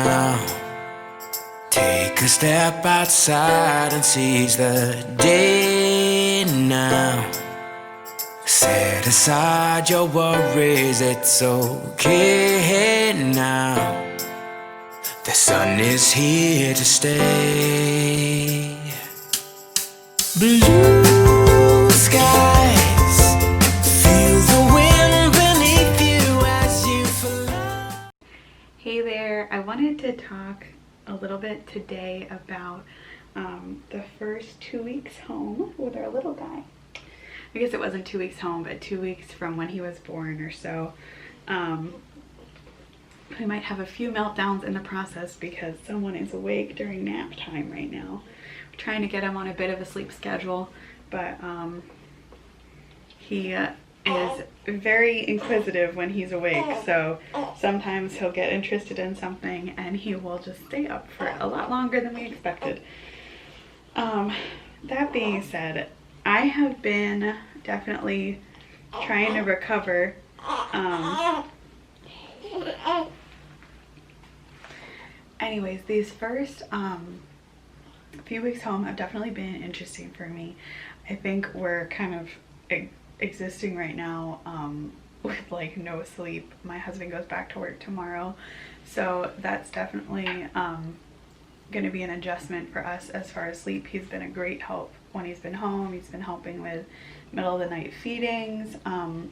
now. Take a step outside and seize the day now. Set aside your worries, it's okay now. The sun is here to stay. Blue skies, feel the wind beneath you as you fly. Hey there, I wanted to talk a little bit today about the first 2 weeks home with our little guy. I guess it wasn't 2 weeks home, but 2 weeks from when he was born or so. We might have a few meltdowns in the process because someone is awake during nap time right now. We're trying to get him on a bit of a sleep schedule, but he is very inquisitive when he's awake, so sometimes he'll get interested in something and he will just stay up for a lot longer than we expected. That being said, I have been definitely trying to recover. Anyways, these first few weeks home have definitely been interesting for me. I think we're kind of existing right now with like no sleep. My husband goes back to work tomorrow, so that's definitely going to be an adjustment for us as far as sleep. He's been a great help when he's been home. He's been helping with middle of the night feedings and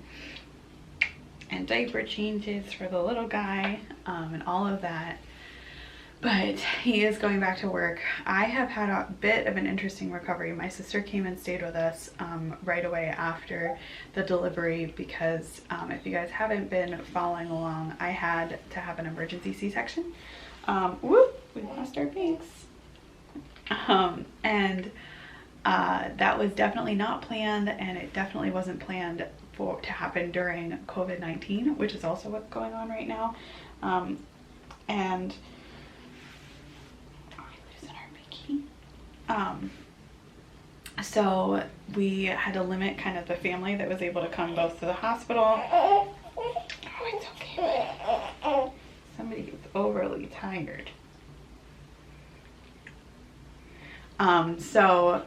diaper changes for the little guy and all of that. But he is going back to work. I have had a bit of an interesting recovery. My sister came and stayed with us right away after the delivery because if you guys haven't been following along, I had to have an emergency C-section. Whoop, we lost our banks. That was definitely not planned, and it definitely wasn't planned to happen during COVID-19, which is also what's going on right now. So we had to limit kind of the family that was able to come both to the hospital. Oh, it's okay. Somebody gets overly tired. So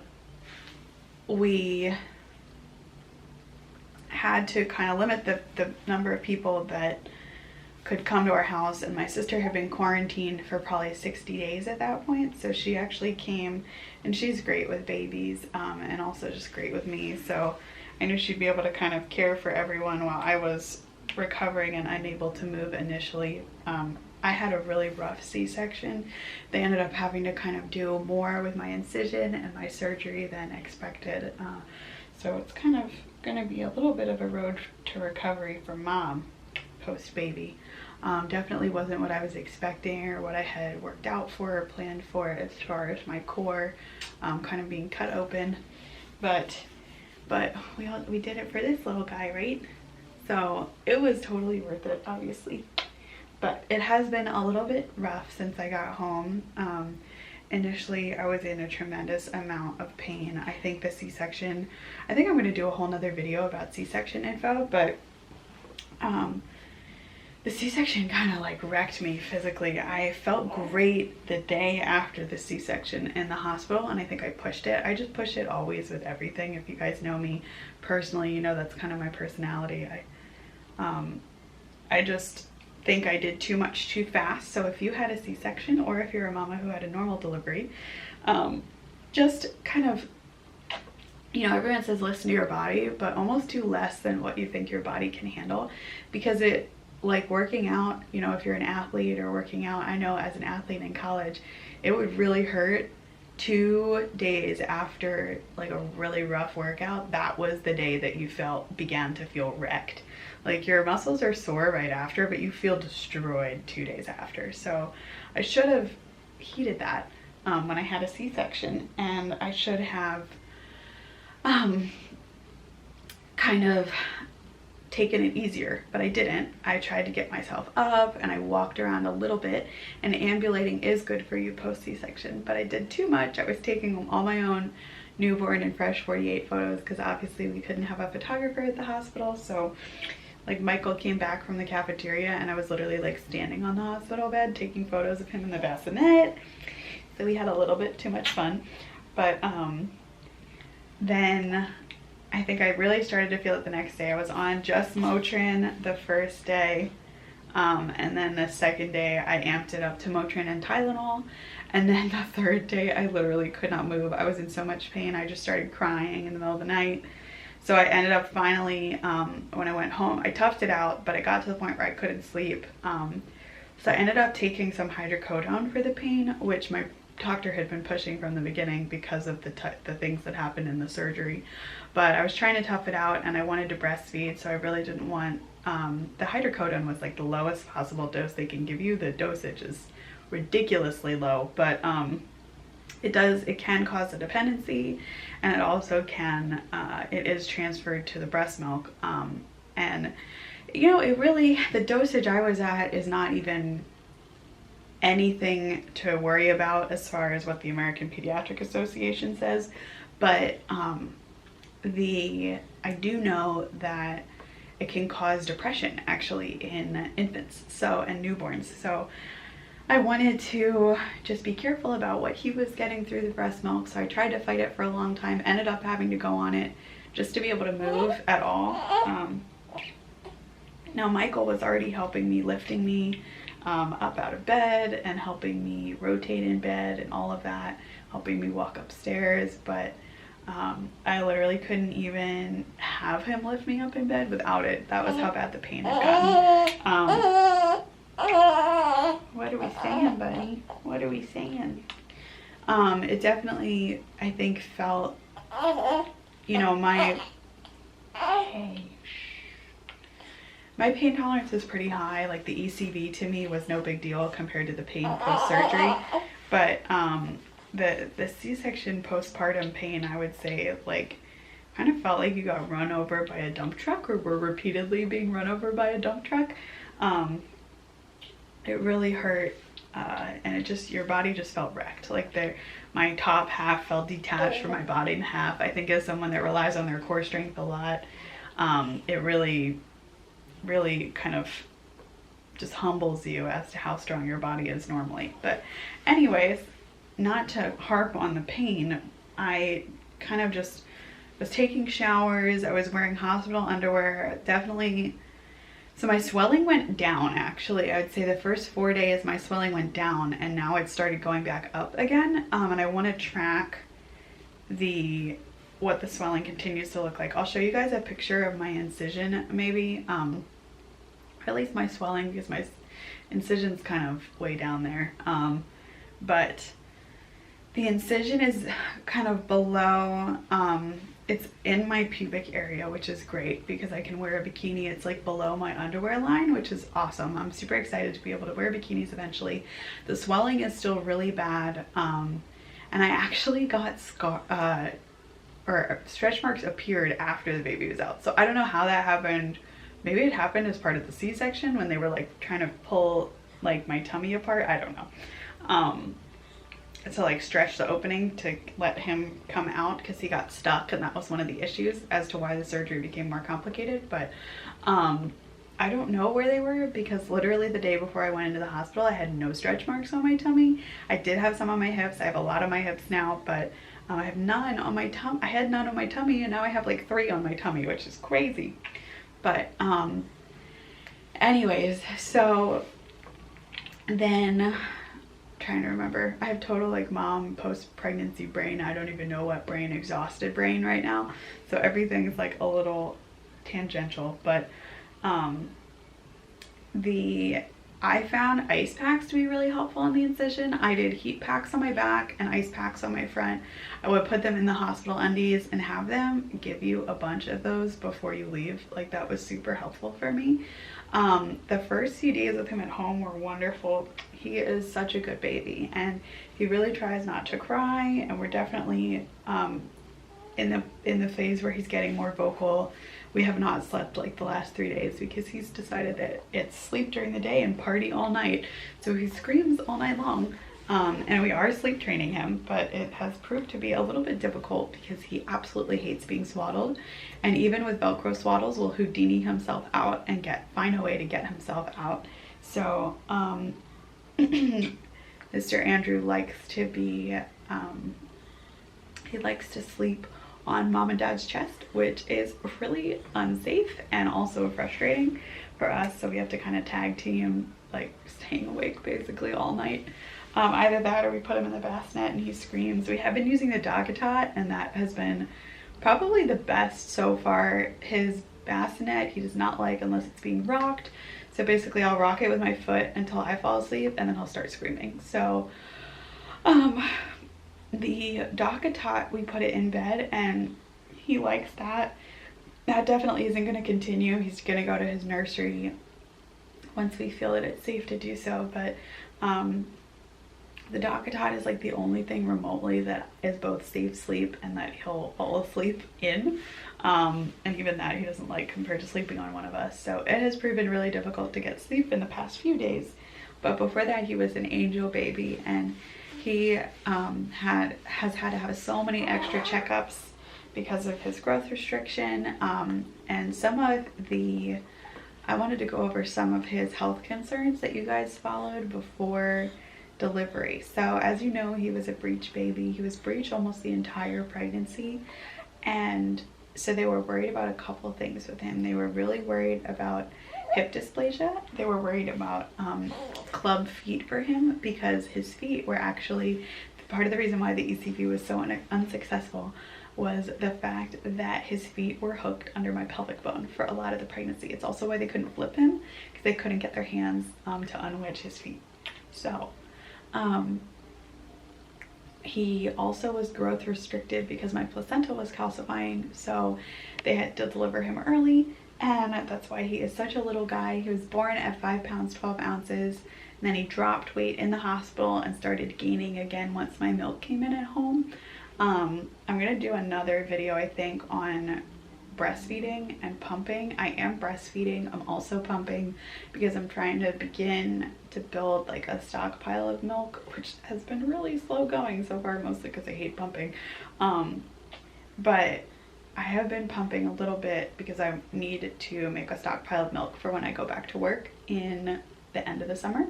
we had to kind of limit the number of people that could come to our house, and my sister had been quarantined for probably 60 days at that point, so she actually came, and she's great with babies and also just great with me, so I knew she'd be able to kind of care for everyone while I was recovering and unable to move initially. I had a really rough C-section. They ended up having to kind of do more with my incision and my surgery than expected, so it's kind of going to be a little bit of a road to recovery for mom post-baby. Definitely wasn't what I was expecting or what I had worked out for or planned for as far as my core kind of being cut open, but we did it for this little guy, right? So it was totally worth it, obviously. But it has been a little bit rough since I got home. Initially, I was in a tremendous amount of pain. I think the C-section, I think I'm going to do a whole nother video about C-section info, but the C-section kind of like wrecked me physically. I felt great the day after the C-section in the hospital, and I think I pushed it. I just push it always with everything. If you guys know me personally, you know that's kind of my personality. I just think I did too much too fast. So if you had a C-section, or if you're a mama who had a normal delivery, just kind of, you know, everyone says listen to your body, but almost do less than what you think your body can handle, because it, like working out, you know, if you're an athlete or working out, I know as an athlete in college, it would really hurt 2 days after like a really rough workout. That was the day that you began to feel wrecked. Like your muscles are sore right after, but you feel destroyed 2 days after. So I should have heeded that when I had a C-section, and I should have kind of taken it easier, but I didn't. I tried to get myself up and I walked around a little bit, and ambulating is good for you post C-section, but I did too much. I was taking all my own newborn and fresh 48 photos because obviously we couldn't have a photographer at the hospital, so Like Michael came back from the cafeteria and I was literally like standing on the hospital bed taking photos of him in the bassinet. So we had a little bit too much fun. But then I think I really started to feel it the next day. I was on just Motrin the first day. And then the second day I amped it up to Motrin and Tylenol. And then the third day I literally could not move. I was in so much pain. I just started crying in the middle of the night. So I ended up finally, when I went home, I toughed it out, but it got to the point where I couldn't sleep. So I ended up taking some hydrocodone for the pain, which my doctor had been pushing from the beginning because of the things that happened in the surgery. But I was trying to tough it out and I wanted to breastfeed, so I really didn't want, the hydrocodone was like the lowest possible dose they can give you. The dosage is ridiculously low, but it can cause a dependency, and it also can, it is transferred to the breast milk. And you know, it really, the dosage I was at is not even anything to worry about as far as what the American Pediatric Association says, but I do know that it can cause depression actually in infants and newborns. So I wanted to just be careful about what he was getting through the breast milk, so I tried to fight it for a long time, ended up having to go on it just to be able to move at all. Now Michael was already helping me, lifting me up out of bed and helping me rotate in bed and all of that, helping me walk upstairs, but I literally couldn't even have him lift me up in bed without it. That was how bad the pain had gotten. What are we saying, buddy? What are we saying? It definitely, I think, felt, you know, my pain tolerance is pretty high. Like the ECV to me was no big deal compared to the pain post-surgery. But the C-section postpartum pain, I would say, like, kind of felt like you got run over by a dump truck or were repeatedly being run over by a dump truck. It really hurt, and it just, your body just felt wrecked. Like my top half felt detached from my body in half. I think as someone that relies on their core strength a lot, it really kind of just humbles you as to how strong your body is normally. But anyways, not to harp on the pain, I kind of just was taking showers. I was wearing hospital underwear, definitely. So my swelling went down, actually. I would say the first 4 days my swelling went down, and now it started going back up again. And I want to track what the swelling continues to look like. I'll show you guys a picture of my incision, maybe. Or at least my swelling, because my incision's kind of way down there. But the incision is kind of below, it's in my pubic area, which is great because I can wear a bikini. It's like below my underwear line, which is awesome. I'm super excited to be able to wear bikinis eventually. The swelling is still really bad. And I actually got stretch marks appeared after the baby was out. So I don't know how that happened. Maybe it happened as part of the C-section when they were like trying to pull like my tummy apart. I don't know. To like stretch the opening to let him come out because he got stuck, and that was one of the issues as to why the surgery became more complicated. But I don't know where they were because literally the day before I went into the hospital I had no stretch marks on my tummy. I did have some on my hips. I have a lot on my hips now, but I have none on my tummy. I had none on my tummy, and now I have like 3 on my tummy, which is crazy. But anyways, so then trying to remember, I have total like mom post-pregnancy brain. I don't even know what brain, exhausted brain right now, so everything is like a little tangential. But I found ice packs to be really helpful in the incision. I did heat packs on my back and ice packs on my front. I would put them in the hospital undies and have them give you a bunch of those before you leave. Like that was super helpful for me. The first few days with him at home were wonderful. He is such a good baby and he really tries not to cry, and we're definitely in the phase where he's getting more vocal. We have not slept like the last 3 days because he's decided that it's sleep during the day and party all night. So he screams all night long. And we are sleep training him, but it has proved to be a little bit difficult because he absolutely hates being swaddled. And even with Velcro swaddles, will Houdini himself out and find a way to get himself out. So Mr. Andrew likes to be, he likes to sleep on mom and dad's chest, which is really unsafe and also frustrating for us. So we have to kind of tag team, like staying awake basically all night. Either that or we put him in the bassinet and he screams. We have been using the Dogatot, and that has been probably the best so far. His bassinet he does not like unless it's being rocked. So basically I'll rock it with my foot until I fall asleep and then he'll start screaming. So the Dogatot, we put it in bed and he likes that. That definitely isn't going to continue. He's going to go to his nursery once we feel that it's safe to do so. But the Dogatot is like the only thing remotely that is both safe sleep and that he'll fall asleep in. And even that he doesn't like compared to sleeping on one of us. So it has proven really difficult to get sleep in the past few days. But before that he was an angel baby, and he has had to have so many extra checkups because of his growth restriction. And some of the, I wanted to go over some of his health concerns that you guys followed before delivery. So as you know, he was a breech baby. He was breech almost the entire pregnancy. And so they were worried about a couple of things with him. They were really worried about hip dysplasia. They were worried about club feet for him because his feet were actually, part of the reason why the ECV was so unsuccessful was the fact that his feet were hooked under my pelvic bone for a lot of the pregnancy. It's also why they couldn't flip him, because they couldn't get their hands to unwedge his feet. So he also was growth restricted because my placenta was calcifying, so they had to deliver him early, and that's why he is such a little guy. He was born at 5 pounds 12 ounces, and then he dropped weight in the hospital and started gaining again once my milk came in at home. I'm gonna do another video, I think, on breastfeeding and pumping. I am breastfeeding, I'm also pumping because I'm trying to begin to build like a stockpile of milk, which has been really slow going so far, mostly because I hate pumping. But I have been pumping a little bit because I need to make a stockpile of milk for when I go back to work in the end of the summer,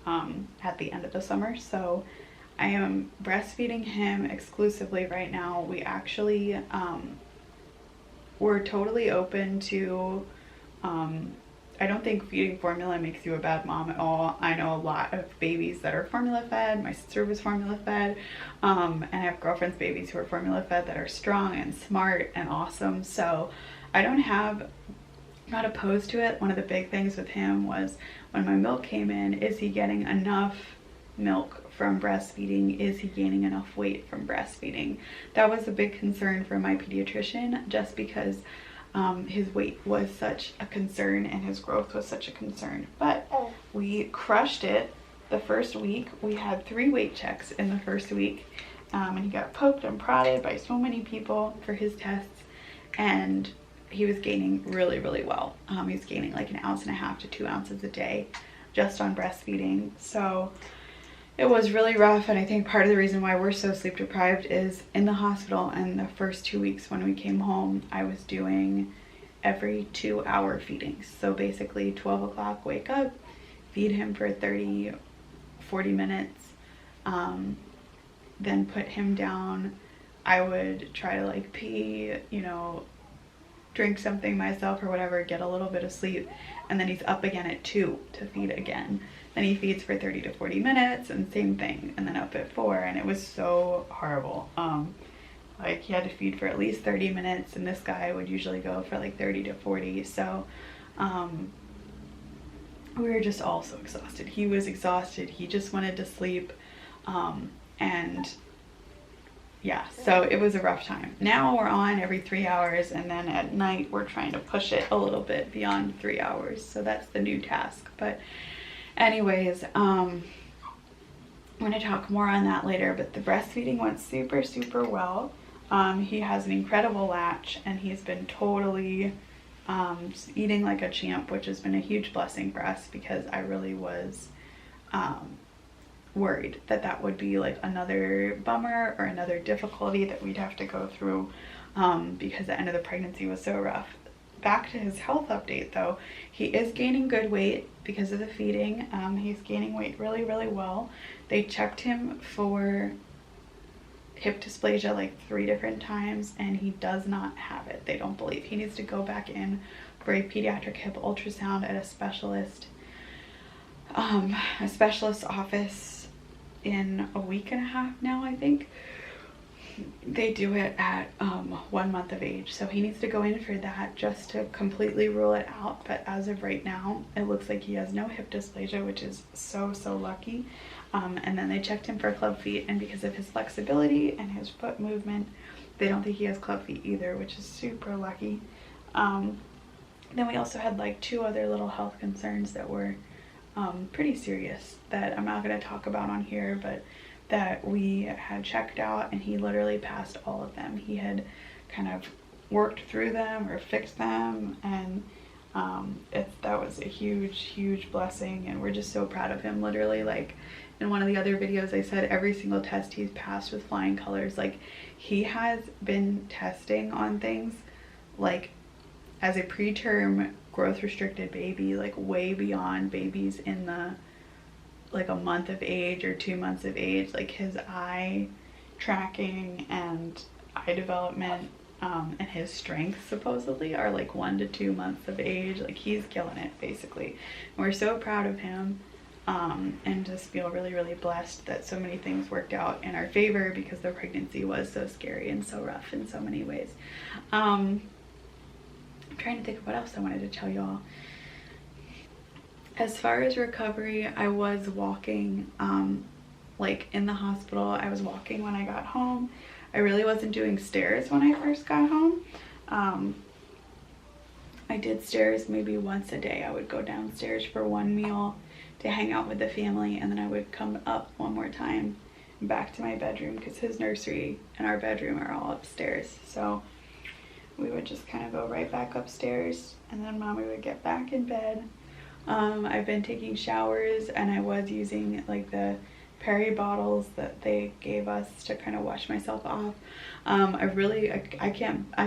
at the end of the summer. So I am breastfeeding him exclusively right now. We actually we're totally open to, I don't think feeding formula makes you a bad mom at all. I know a lot of babies that are formula fed. My sister was formula fed, and I have girlfriends' babies who are formula fed that are strong and smart and awesome. So I don't have, not opposed to it. One of the big things with him was when my milk came in, is he getting enough milk from breastfeeding? Is he gaining enough weight from breastfeeding? That was a big concern for my pediatrician, just because his weight was such a concern and his growth was such a concern. But we crushed it the first week. We had 3 weight checks in the first week, and he got poked and prodded by so many people for his tests, and he was gaining really, really well. He was gaining like 1.5 ounces to 2 ounces a day just on breastfeeding. So it was really rough, and I think part of the reason why we're so sleep deprived is in the hospital, and the first 2 weeks when we came home, I was doing every 2-hour feedings. So basically 12 o'clock, wake up, feed him for 30-40 minutes, then put him down. I would try to like pee, you know, drink something myself or whatever, get a little bit of sleep, and then he's up again at 2 to feed again. Then he feeds for 30 to 40 minutes and same thing, and then up at 4, and it was so horrible. Like he had to feed for at least 30 minutes, and this guy would usually go for like 30 to 40. So we were just all so exhausted. He was exhausted. He just wanted to sleep. And yeah, so it was a rough time. Now we're on every 3 hours, and then at night we're trying to push it a little bit beyond 3 hours. So that's the new task. But anyways, I'm going to talk more on that later, but the breastfeeding went super, super well. He has an incredible latch, and he's been totally just eating like a champ, which has been a huge blessing for us because I really was worried that that would be like another bummer or another difficulty that we'd have to go through, because the end of the pregnancy was so rough. Back to his health update though, he is gaining good weight because of the feeding. He's gaining weight really, really well. They checked him for hip dysplasia like 3 different times and he does not have it. They don't believe. He needs to go back in for a pediatric hip ultrasound at a specialist office in a week and a half now, I think. They do it at 1 month of age, so he needs to go in for that just to completely rule it out. But as of right now, it looks like he has no hip dysplasia, which is so lucky. And then they checked him for club feet, and because of his flexibility and his foot movement, they don't think he has club feet either, which is super lucky. Then we also had like 2 other little health concerns that were pretty serious that I'm not going to talk about on here, but that we had checked out, and he literally passed all of them. He had kind of worked through them or fixed them, and that was a huge blessing, and we're just so proud of him. Literally, like in one of the other videos I said every single test he's passed with flying colors. Like, he has been testing on things like as a preterm growth restricted baby, like way beyond babies in the like a month of age or 2 months of age. Like his eye tracking and eye development and his strength supposedly are like 1 to 2 months of age. Like, he's killing it basically, and we're so proud of him, and just feel really blessed that so many things worked out in our favor, because the pregnancy was so scary and so rough in so many ways. I'm trying to think of what else I wanted to tell y'all. As far as recovery, I was walking, like in the hospital. I was walking when I got home. I really wasn't doing stairs when I first got home. I did stairs maybe once a day. I would go downstairs for one meal to hang out with the family, and then I would come up one more time back to my bedroom, because his nursery and our bedroom are all upstairs. So we would just kind of go right back upstairs, and then mommy would get back in bed. I've been taking showers, and I was using like the Perry bottles that they gave us to kind of wash myself off. I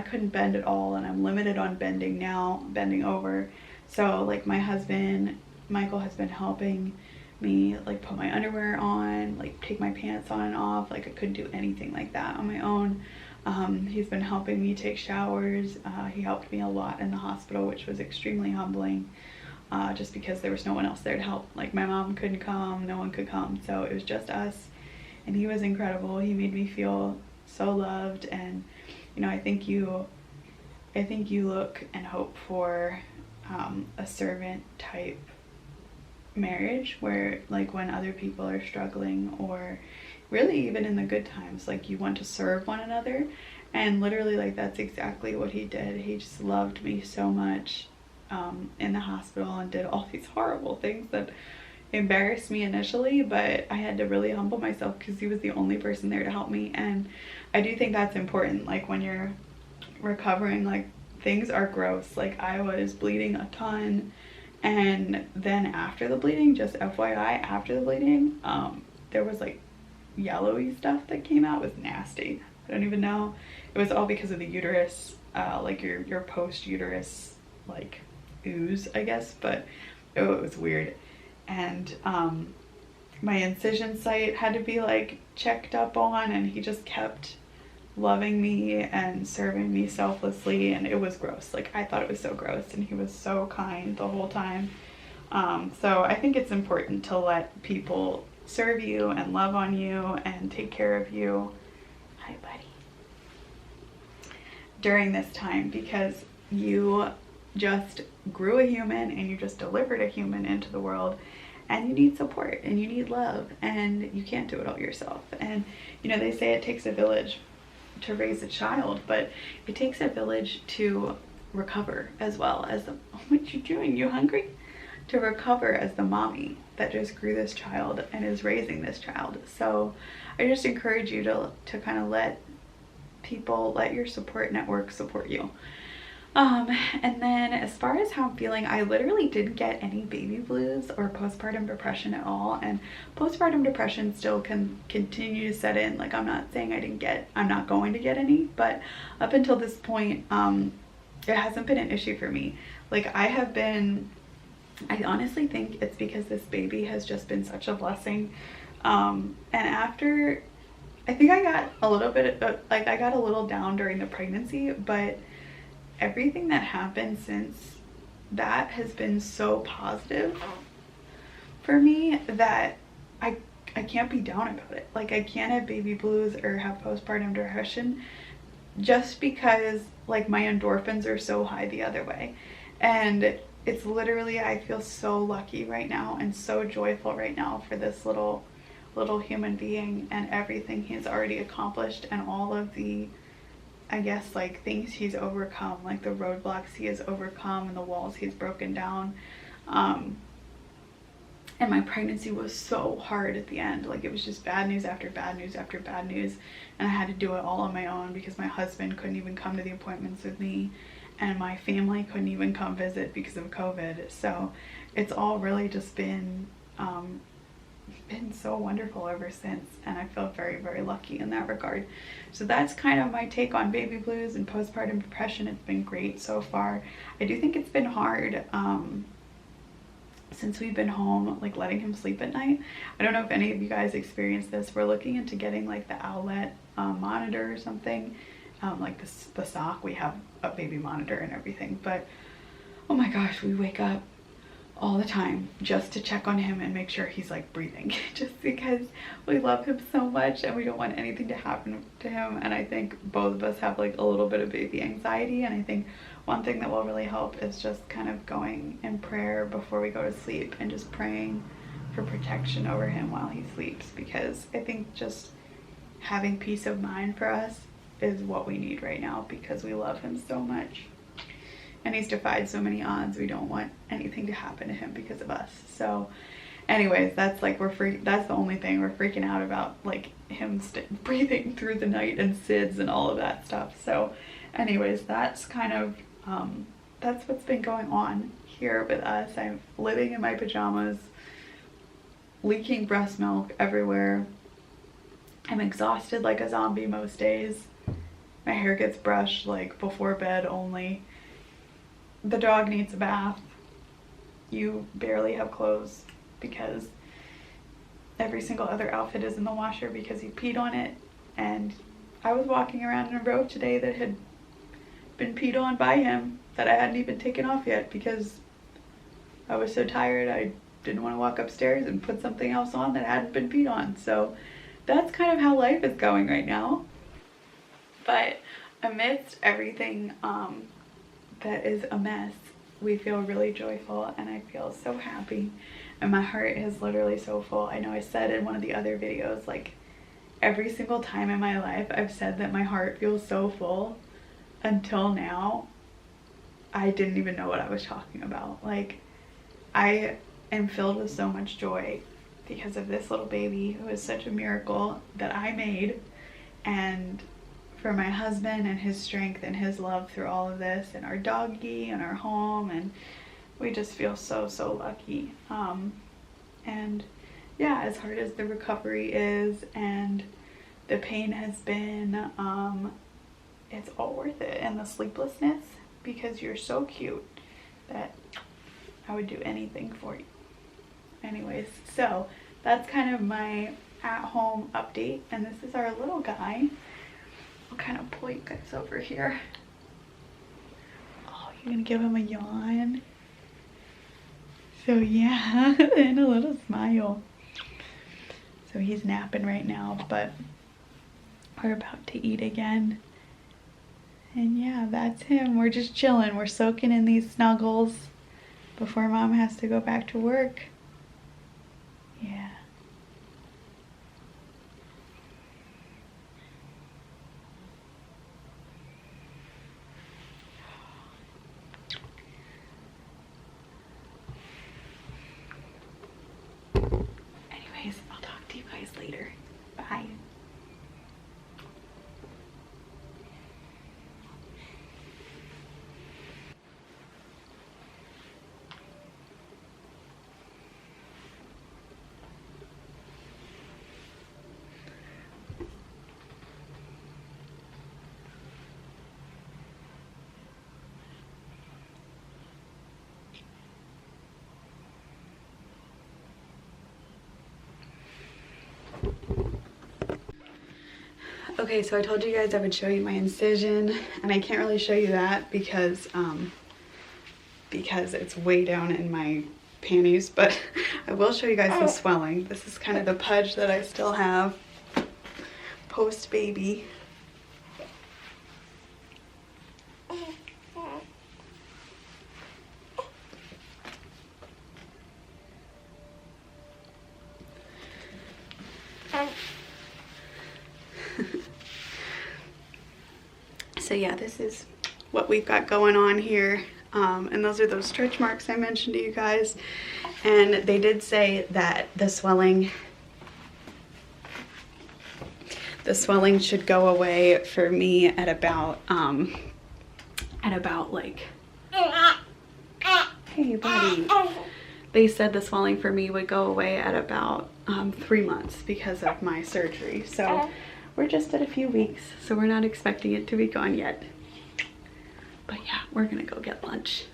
couldn't bend at all, and I'm limited on bending now, bending over. So like my husband Michael has been helping me like put my underwear on, like take my pants on and off. Like, I couldn't do anything like that on my own. He's been helping me take showers. He helped me a lot in the hospital, which was extremely humbling, just because there was no one else there to help. Like, my mom couldn't come, no one could come, so it was just us, and he was incredible. He made me feel so loved. And you know, I think you look and hope for a servant type marriage, where like when other people are struggling, or really even in the good times, like you want to serve one another. And literally, like, that's exactly what he did. He just loved me so much in the hospital, and did all these horrible things that embarrassed me initially, but I had to really humble myself, because he was the only person there to help me. And I do think that's important. Like, when you're recovering, like, things are gross. Like, I was bleeding a ton, and then after the bleeding, just FYI, after the bleeding, there was like yellowy stuff that came out. It was nasty. I don't even know. It was all because of the uterus, like your post-uterus like ooze, I guess, but it was weird. And my incision site had to be like checked up on, and he just kept loving me and serving me selflessly, and it was gross. Like, I thought it was so gross, and he was so kind the whole time. So I think it's important to let people serve you and love on you and take care of you. Hi, buddy. During this time, because you just grew a human, and you just delivered a human into the world, and you need support, and you need love, and you can't do it all yourself. And you know, they say it takes a village to raise a child, but it takes a village to recover as well. As the, what you doing? You hungry? To recover as the mommy that just grew this child and is raising this child. So I just encourage you to kind of let your support network support you. And then as far as how I'm feeling, I literally didn't get any baby blues or postpartum depression at all. And postpartum depression still can continue to set in. Like, I'm not saying I'm not going to get any, but up until this point, it hasn't been an issue for me. Like, I honestly think it's because this baby has just been such a blessing. And after, I think I got a little bit, I got a little down during the pregnancy, but everything that happened since that has been so positive for me that I can't be down about it. Like, I can't have baby blues or have postpartum depression just because, like, my endorphins are so high the other way. And it's literally, I feel so lucky right now and so joyful right now for this little human being and everything he's already accomplished and all of the, I guess, like, things he's overcome, like the roadblocks he has overcome and the walls he's broken down. And my pregnancy was so hard at the end. Like, it was just bad news after bad news after bad news. And I had to do it all on my own because my husband couldn't even come to the appointments with me. And my family couldn't even come visit because of COVID. So it's all really just been so wonderful ever since. And I feel very, very lucky in that regard. So that's kind of my take on baby blues and postpartum depression. It's been great so far. I do think it's been hard since we've been home, like, letting him sleep at night. I don't know if any of you guys experienced this. We're looking into getting, like, the Owlet monitor or something. Like the sock, we have a baby monitor and everything, but oh my gosh, we wake up all the time just to check on him and make sure he's, like, breathing, just because we love him so much and we don't want anything to happen to him. And I think both of us have, like, a little bit of baby anxiety, and I think one thing that will really help is just kind of going in prayer before we go to sleep and just praying for protection over him while he sleeps, because I think just having peace of mind for us is what we need right now, because we love him so much and he's defied so many odds. We don't want anything to happen to him because of us. So anyways, that's, like, that's the only thing we're freaking out about, like, him breathing through the night and SIDS and all of that stuff. So anyways, that's kind of that's what's been going on here with us. I'm living in my pajamas, leaking breast milk everywhere. I'm exhausted like a zombie most days. My hair gets brushed, like, before bed only. The dog needs a bath. You barely have clothes because every single other outfit is in the washer because he peed on it. And I was walking around in a robe today that had been peed on by him that I hadn't even taken off yet because I was so tired I didn't want to walk upstairs and put something else on that hadn't been peed on. So that's kind of how life is going right now. But amidst everything that is a mess, we feel really joyful, and I feel so happy, and my heart is literally so full. I know I said in one of the other videos, like, every single time in my life I've said that my heart feels so full. Until now, I didn't even know what I was talking about. Like, I am filled with so much joy because of this little baby who is such a miracle that I made, and for my husband and his strength and his love through all of this, and our doggy and our home, and we just feel so, so lucky. And yeah, as hard as the recovery is and the pain has been, it's all worth it. And the sleeplessness, because you're so cute that I would do anything for you. Anyways, so that's kind of my at-home update, and this is our little guy. I'll kind of pull you guys over here. Oh, you're gonna give him a yawn? So yeah, and a little smile. So he's napping right now, but we're about to eat again. And yeah, that's him. We're just chilling. We're soaking in these snuggles before Mom has to go back to work. Yeah. Anyways, I'll talk to you guys later. Bye. Okay, so I told you guys I would show you my incision, and I can't really show you that because it's way down in my panties, but I will show you guys the swelling. This is kind of the pudge that I still have post baby. So yeah, this is what we've got going on here. And those are those stretch marks I mentioned to you guys. And they did say that the swelling should go away for me at about like, hey buddy. They said the swelling for me would go away at about 3 months because of my surgery. So we're just at a few weeks, so we're not expecting it to be gone yet. But yeah, we're gonna go get lunch.